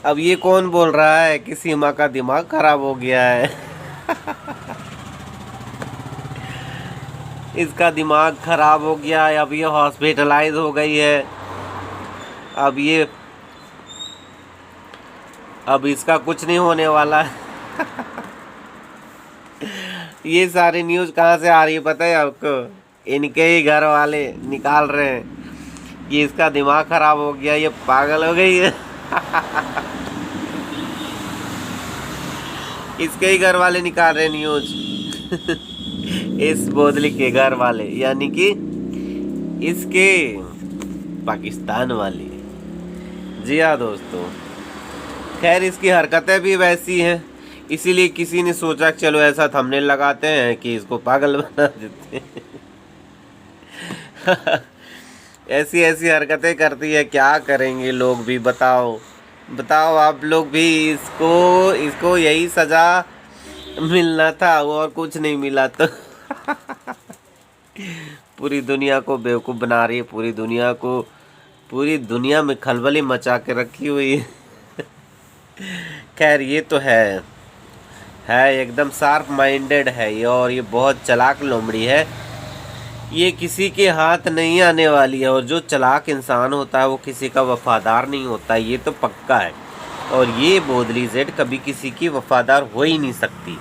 अब ये कौन बोल रहा है कि सीमा का दिमाग खराब हो गया है? इसका दिमाग खराब हो गया है, अब ये हॉस्पिटलाइज हो गई है। अब ये अब इसका कुछ नहीं होने वाला है। ये सारी न्यूज़ कहाँ से आ रही है पता है आपको? इनके ही घर वाले निकाल रहे हैं कि इसका दिमाग खराब हो गया, ये पागल हो गई है। इसके ही घर वाले निकाल रहे न्यूज़। इस बोदली के घर वाले, यानी कि इसके पाकिस्तान वाले। जी हाँ दोस्तों, खैर इसकी हरकतें भी वैसी हैं, इसीलिए किसी ने सोचा चलो ऐसा थंबनेल लगाते हैं कि इसको पागल बना देते हैं। ऐसी ऐसी हरकतें करती है, क्या करेंगे लोग भी? बताओ बताओ आप लोग भी। इसको इसको यही सज़ा मिलना था और कुछ नहीं मिला तो। पूरी दुनिया को बेवकूफ़ बना रही है, पूरी दुनिया में खलबली मचा के रखी हुई है। खैर ये तो है एकदम शार्प माइंडेड है ये, और ये बहुत चालाक लोमड़ी है। ये किसी के हाथ नहीं आने वाली है, और जो चालाक इंसान होता है वो किसी का वफादार नहीं होता, ये तो पक्का है। और ये बोदली जेड कभी किसी की वफादार हो ही नहीं सकती।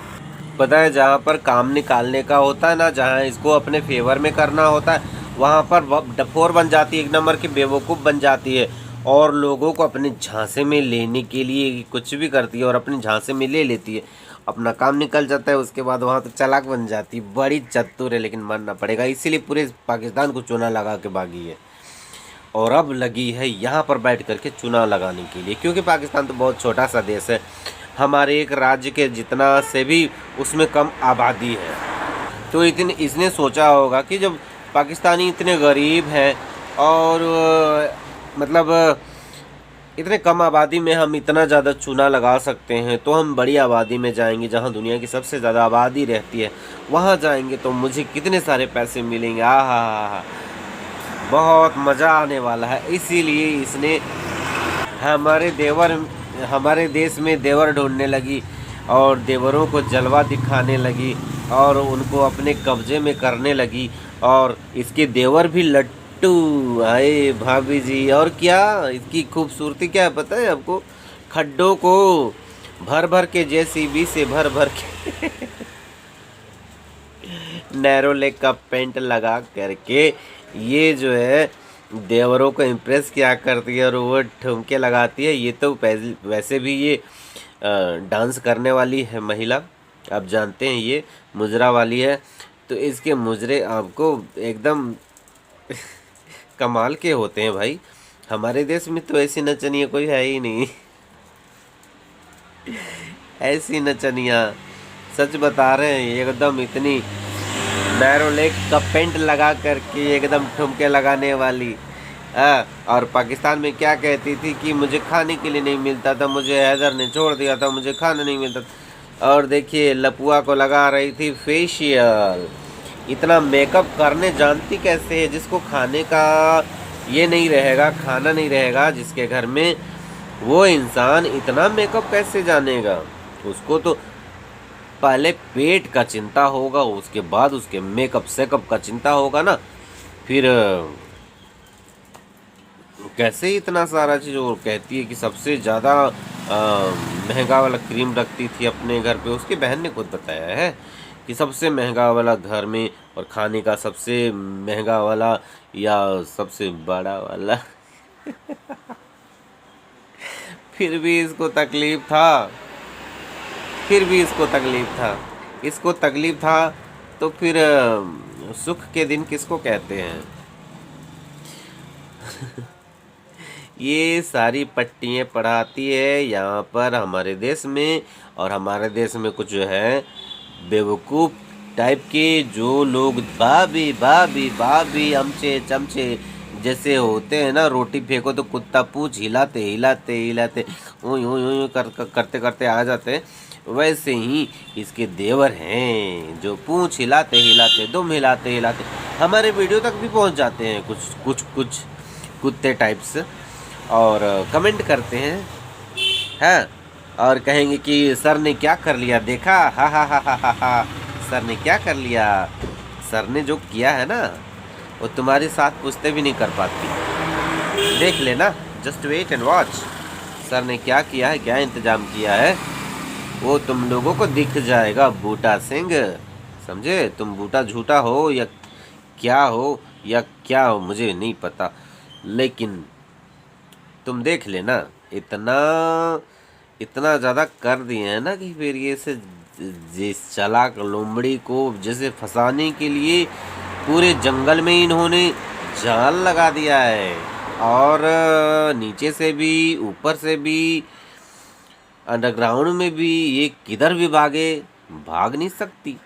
पता है, जहाँ पर काम निकालने का होता है ना, जहाँ इसको अपने फेवर में करना होता है, वहाँ पर डफोर बन जाती है, एक नंबर की बेवकूफ़ बन जाती है, और लोगों को अपने झांसे में लेने के लिए कुछ भी करती है और अपने झांसे में ले लेती है। अपना काम निकल जाता है, उसके बाद वहाँ तो चालाक बन जाती है। बड़ी चतुर है, लेकिन मानना पड़ेगा, इसीलिए पूरे पाकिस्तान को चूना लगा के भागी है। और अब लगी है यहाँ पर बैठ करके चूना लगाने के लिए, क्योंकि पाकिस्तान तो बहुत छोटा सा देश है, हमारे एक राज्य के जितना से भी उसमें कम आबादी है। तो इसने सोचा होगा कि जब पाकिस्तानी इतने गरीब हैं और मतलब इतने कम आबादी में हम इतना ज़्यादा चूना लगा सकते हैं, तो हम बड़ी आबादी में जाएंगे जहां दुनिया की सबसे ज़्यादा आबादी रहती है, वहां जाएंगे तो मुझे कितने सारे पैसे मिलेंगे। हा, बहुत मज़ा आने वाला है। इसीलिए इसने हमारे देश में देवर ढूंढने लगी और देवरों को जलवा दिखाने लगी और उनको अपने कब्जे में करने लगी। और इसके देवर भी लट्टू आए भाभी जी। और क्या इसकी खूबसूरती क्या है पता है आपको? खड्डों को भर भर के जेसीबी से भर भर के नैरो लेग का पेंट लगा करके ये जो है देवरों को इम्प्रेस किया करती है और वो ठुमके लगाती है। ये तो वैसे भी ये डांस करने वाली है महिला, आप जानते हैं, ये मुजरा वाली है। तो इसके मुजरे आपको एकदम कमाल के होते हैं भाई। हमारे देश में तो ऐसी नचनिया कोई है ही नहीं। ऐसी नचनिया सच बता रहे हैं, एकदम इतनी नैरो लेग का पेंट लगा करके एकदम ठुमके लगाने वाली। और पाकिस्तान में क्या कहती थी कि मुझे खाने के लिए नहीं मिलता था, मुझे हैदर ने छोड़ दिया था, मुझे खाना नहीं मिलता था। और देखिए लपुआ को लगा रही थी फेशियल। इतना मेकअप करने जानती कैसे है? जिसको खाने का ये नहीं रहेगा, खाना नहीं रहेगा जिसके घर में, वो इंसान इतना मेकअप कैसे जानेगा? उसको तो पहले पेट का चिंता होगा, उसके बाद उसके मेकअप सेकअप का चिंता होगा ना। फिर कैसे इतना सारा चीज़। और कहती है कि सबसे ज़्यादा महंगा वाला क्रीम रखती थी अपने घर पे। उसकी बहन ने खुद बताया है कि सबसे महंगा वाला घर में, और खाने का सबसे महंगा वाला या सबसे बड़ा वाला। फिर भी इसको तकलीफ था, इसको तकलीफ था। तो फिर सुख के दिन किसको कहते हैं? ये सारी पट्टियाँ पढ़ाती है यहाँ पर हमारे देश में। और हमारे देश में कुछ जो है बेवकूफ़ टाइप के जो लोग भाभी भाभी भाभी अमचे चमचे जैसे होते हैं ना, रोटी फेंको तो कुत्ता पूछ हिलाते हिलाते हिलाते यूँ करते करते आ जाते हैं, वैसे ही इसके देवर हैं जो पूंछ हिलाते हिलाते दुम हिलाते हिलाते हमारे वीडियो तक भी पहुंच जाते हैं कुछ कुत्ते टाइप्स, और कमेंट करते हैं है। और कहेंगे कि सर ने क्या कर लिया, देखा, हा हा हा हा हा हा, सर ने क्या कर लिया। सर ने जो किया है ना, वो तुम्हारे साथ पूछते भी नहीं कर पाती। देख लेना, just wait and watch. Sir ने क्या किया है, क्या इंतजाम किया है, वो तुम लोगों को दिख जाएगा बूटा सिंह। समझे? तुम बूटा झूठा हो या क्या हो, या क्या हो मुझे नहीं पता, लेकिन तुम देख लेना। इतना इतना ज़्यादा कर दिए हैं ना कि फिर ये से जिस चालाक लोमड़ी को जैसे फंसाने के लिए पूरे जंगल में इन्होंने जाल लगा दिया है। और नीचे से भी, ऊपर से भी, अंडरग्राउंड में भी, ये किधर भी भागे, भाग नहीं सकती,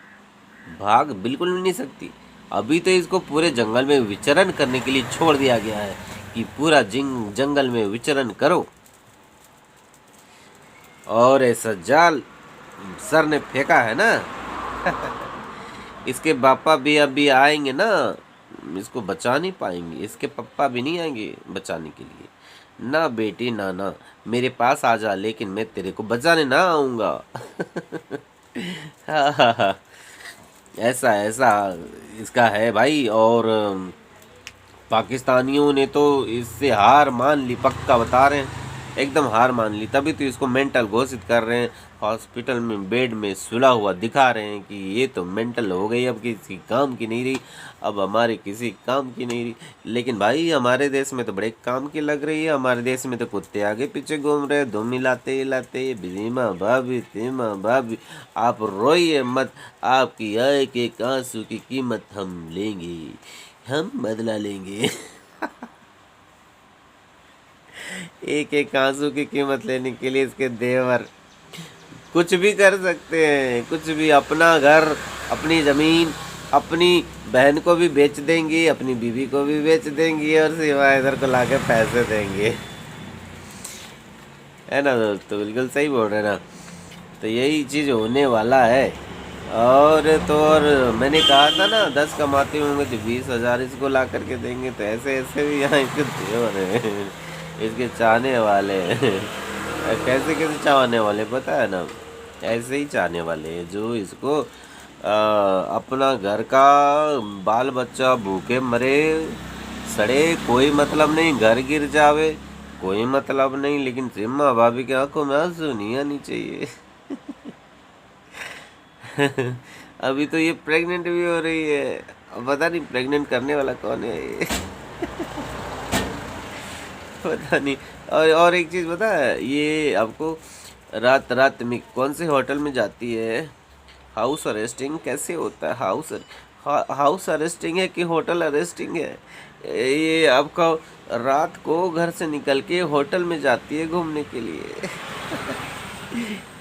भाग बिल्कुल भी नहीं सकती। अभी तो इसको पूरे जंगल में विचरण करने के लिए छोड़ दिया गया है कि पूरा जंगल में विचरण करो। और ऐसा जाल सर ने फेंका है ना इसके पापा भी अभी आएंगे ना, इसको बचा नहीं पाएंगे। इसके पापा भी नहीं आएंगे बचाने के लिए। ना बेटी, ना ना, मेरे पास आ जा, लेकिन मैं तेरे को बचाने ना आऊँगा ऐसा ऐसा इसका है भाई। और पाकिस्तानियों ने तो इससे हार मान ली, पक्का बता रहे हैं, एकदम हार मान ली। तभी तो इसको मेंटल घोषित कर रहे हैं, हॉस्पिटल में बेड में सुला हुआ दिखा रहे हैं कि ये तो मेंटल हो गई, अब किसी काम की नहीं रही, अब हमारे किसी काम की नहीं रही। लेकिन भाई हमारे देश में तो बड़े काम की लग रही है। हमारे देश में तो कुत्ते आगे पीछे घूम रहे, धूम मिलाते हिलाते, बीमा भाभी तीमा भाभी। आप रोइए मत, आपकी एक एक आंसू की कीमत हम लेंगे, हम बदला लेंगे एक एक आंसू की कीमत लेने के लिए इसके देवर कुछ भी कर सकते हैं, कुछ भी। अपना घर, अपनी ज़मीन, अपनी बहन को भी बेच देंगे, अपनी बीवी को भी बेच देंगे, और सिवाय इधर को लाके पैसे देंगे। है ना दोस्तों? बिल्कुल सही बोल रहे ना। तो यही चीज़ होने वाला है। और तो और मैंने कहा था ना, 10 कमाते होंगे तो 20,000 इसको ला करके देंगे। तो ऐसे ऐसे भी यहाँ इसके देवर हैं, इसके चाहने वाले हैं कैसे कैसे चाहने वाले पता है ना? ऐसे ही चाहने वाले हैं जो इसको अपना घर का बाल बच्चा भूखे मरे सड़े, कोई मतलब नहीं, घर गिर जावे, कोई मतलब नहीं, लेकिन सिम्मा भाभी की आंखों में आंसू नहीं आनी चाहिए अभी तो ये प्रेग्नेंट भी हो रही है, अब पता नहीं प्रेग्नेंट करने वाला कौन है ये पता नहीं। और एक चीज़ पता है, ये आपको रात रात में कौन से होटल में जाती है, हाउस अरेस्टिंग कैसे होता है? हाउस अरेस्टिंग है कि होटल अरेस्टिंग है? ये आपका रात को घर से निकल के होटल में जाती है घूमने के लिए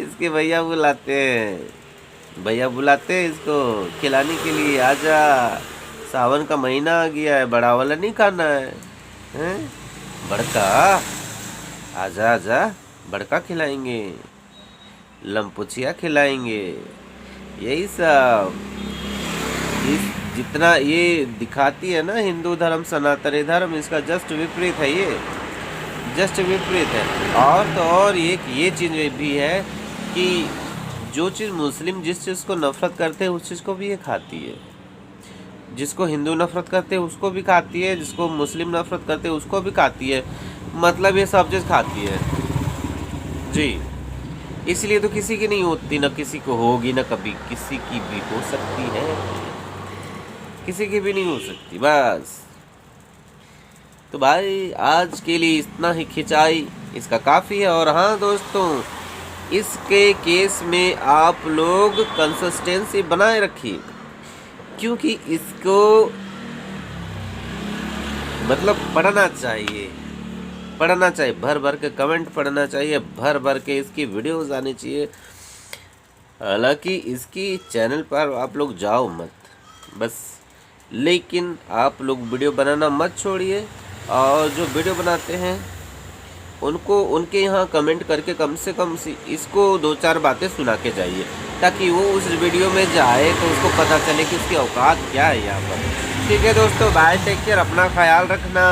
इसके भैया बुलाते हैं, भैया बुलाते हैं इसको खिलाने के लिए, आजा सावन का महीना आ गया है, बड़ा वाला नहीं खाना हैं? बड़का आजा आजा, बड़का खिलाएंगे, लमपुचिया खिलाएंगे, यही सब। इस जितना ये दिखाती है ना हिंदू धर्म, सनातनी धर्म, इसका जस्ट विपरीत है ये, जस्ट विपरीत है। और तो और एक ये चीज़ भी है कि जो चीज़ मुस्लिम जिस चीज़ को नफरत करते हैं उस चीज़ को भी ये खाती है, जिसको हिंदू नफरत करते हैं उसको भी खाती है, जिसको मुस्लिम नफरत करते हैं उसको भी खाती है, मतलब ये सब चीज़ खाती है जी। इसलिए तो किसी की नहीं होती, ना किसी को होगी, ना कभी किसी की भी हो सकती है, किसी की भी नहीं हो सकती बस। तो भाई आज के लिए इतना ही खिंचाई इसका काफ़ी है। और हाँ दोस्तों, इसके केस में आप लोग कंसिस्टेंसी बनाए रखिए, क्योंकि इसको मतलब पढ़ना चाहिए, पढ़ना चाहिए, भर भर के कमेंट पढ़ना चाहिए, भर भर के इसकी वीडियोस आनी चाहिए। हालांकि इसकी चैनल पर आप लोग जाओ मत बस, लेकिन आप लोग वीडियो बनाना मत छोड़िए, और जो वीडियो बनाते हैं उनको उनके यहाँ कमेंट करके कम से कम इसको 2-4 बातें सुना के जाइए, ताकि वो उस वीडियो में जाए तो उसको पता चले कि उसकी औकात क्या है यहाँ पर। ठीक है दोस्तों, बाय, टेक केयर, अपना ख्याल रखना।